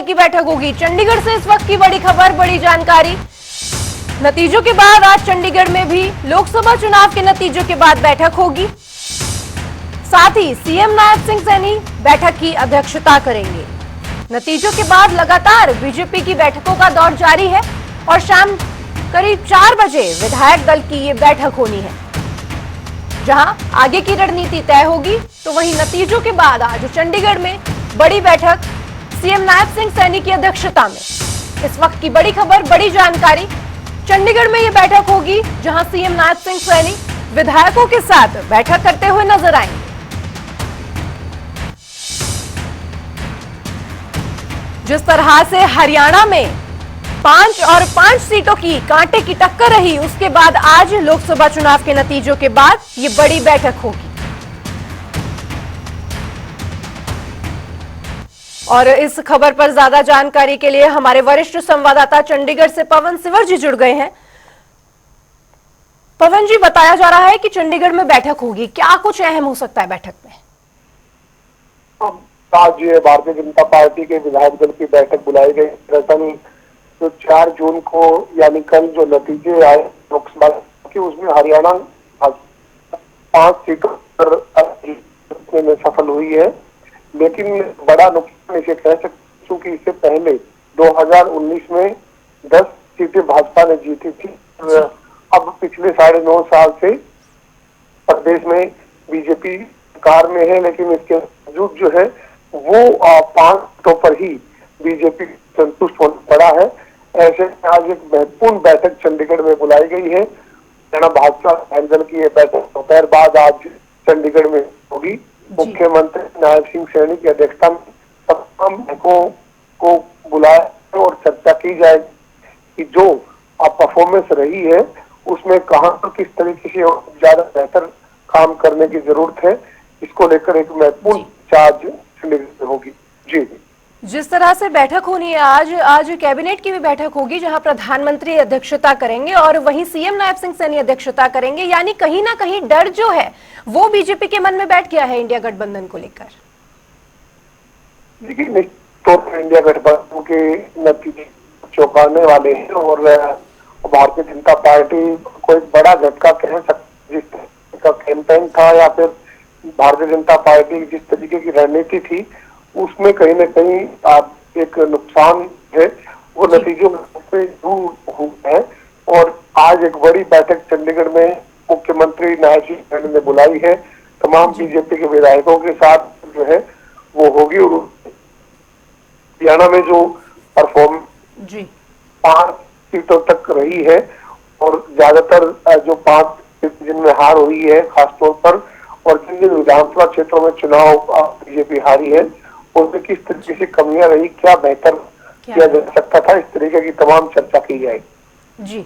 की बैठक होगी। चंडीगढ़ से इस वक्त की बड़ी खबर, बड़ी जानकारी। नतीजों के बाद आज चंडीगढ़ में भी लोकसभा चुनाव के नतीजों के बाद बैठक होगी। साथ ही सीएम नायब सिंह सैनी बैठक की अध्यक्षता करेंगे। नतीजों के बाद लगातार बीजेपी की बैठकों का दौर जारी है और शाम करीब 4 बजे विधायक दल की ये बैठक होनी है, जहां आगे की रणनीति तय होगी। तो वहीं नतीजों के बाद आज चंडीगढ़ में बड़ी बैठक सीएम नायब सिंह सैनी की अध्यक्षता में। इस वक्त की बड़ी खबर, बड़ी जानकारी, चंडीगढ़ में ये बैठक होगी जहां सीएम नायब सिंह सैनी विधायकों के साथ बैठक करते हुए नजर आएंगे। जिस तरह से हरियाणा में 5 सीटों की कांटे की टक्कर रही, उसके बाद आज लोकसभा चुनाव के नतीजों के बाद ये बड़ी बैठक होगी। और इस खबर पर ज्यादा जानकारी के लिए हमारे वरिष्ठ संवाददाता चंडीगढ़ से पवन सिवर जी जुड़ गए हैं। पवन जी, बताया जा रहा है कि चंडीगढ़ में बैठक होगी, क्या कुछ अहम हो सकता है बैठक में? आज भारतीय जनता पार्टी के विधायक दल की बैठक बुलाई गई। दरअसल जो 4 जून को यानी कल जो नतीजे आए लोकसभा के, उसमें हरियाणा 5 सीटों पर में सफल हुई है, लेकिन बड़ा नुकसान इसे कह सकते क्योंकि इससे पहले 2019 में 10 सीटें भाजपा ने जीती थी। अब पिछले 9.5 साल से प्रदेश में बीजेपी सरकार में है, लेकिन इसके बावजूद जो है वो 5 सीटों पर ही बीजेपी संतुष्ट होना पड़ा है। ऐसे में आज एक महत्वपूर्ण बैठक चंडीगढ़ में बुलाई गई है। भाजपा दल की ये बैठक दोपहर बाद आज चंडीगढ़ में होगी। मुख्यमंत्री नायब सिंह सैनी की अध्यक्षता में तमाम बैंकों को बुलाया और चर्चा की जाए कि जो परफॉर्मेंस रही है उसमें कहां पर किस तरीके से ज्यादा बेहतर काम करने की जरूरत है, इसको लेकर एक महत्वपूर्ण चार्ज होगी। जी, जिस तरह से बैठक होनी है आज कैबिनेट की भी बैठक होगी जहां प्रधानमंत्री अध्यक्षता करेंगे और वहीं सीएम नायब सिंह सैनी अध्यक्षता करेंगे। यानी कहीं ना कहीं डर जो है वो बीजेपी के मन में बैठ गया है इंडिया गठबंधन को लेकर। देखिए, तो इंडिया गठबंधन के नतीजे चौंकाने वाले हैं और भारतीय जनता पार्टी को एक बड़ा झटका कह सकते। जिस तरह का कैंपेन था या फिर भारतीय जनता पार्टी जिस तरीके की रणनीति थी, उसमें कहीं न कहीं एक नुकसान है, वो नतीजों में दूर हुआ है। और आज एक बड़ी बैठक चंडीगढ़ में मुख्यमंत्री नायब सिंह सैनी ने बुलाई है, तमाम बीजेपी के विधायकों के साथ जो है वो होगी। और हरियाणा में जो परफॉर्मेंस 5 सीटों तक रही है और ज्यादातर जो 5 जिनमें हार हुई है खासतौर पर, और जिन जिन विधानसभा क्षेत्रों में चुनाव बीजेपी हारी है उनमें किस तरीके से कमियां रही, क्या बेहतर किया जा सकता था, इस तरीके की तमाम चर्चा की जाएगी। जी,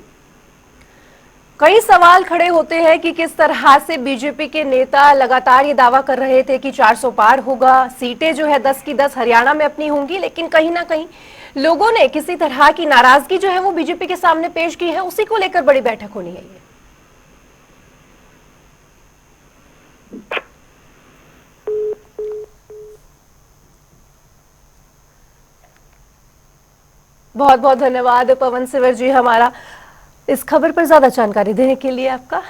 कई सवाल खड़े होते हैं कि किस तरह से बीजेपी के नेता लगातार ये दावा कर रहे थे कि 400 पार होगा, सीटें जो है 10 की 10 हरियाणा में अपनी होंगी, लेकिन कहीं ना कहीं लोगों ने किसी तरह की नाराजगी जो है वो बीजेपी के सामने पेश की है। उसी को लेकर बड़ी बैठक होनी है। ये बहुत बहुत धन्यवाद पवन सिवर जी, हमारा इस खबर पर ज्यादा जानकारी देने के लिए आपका।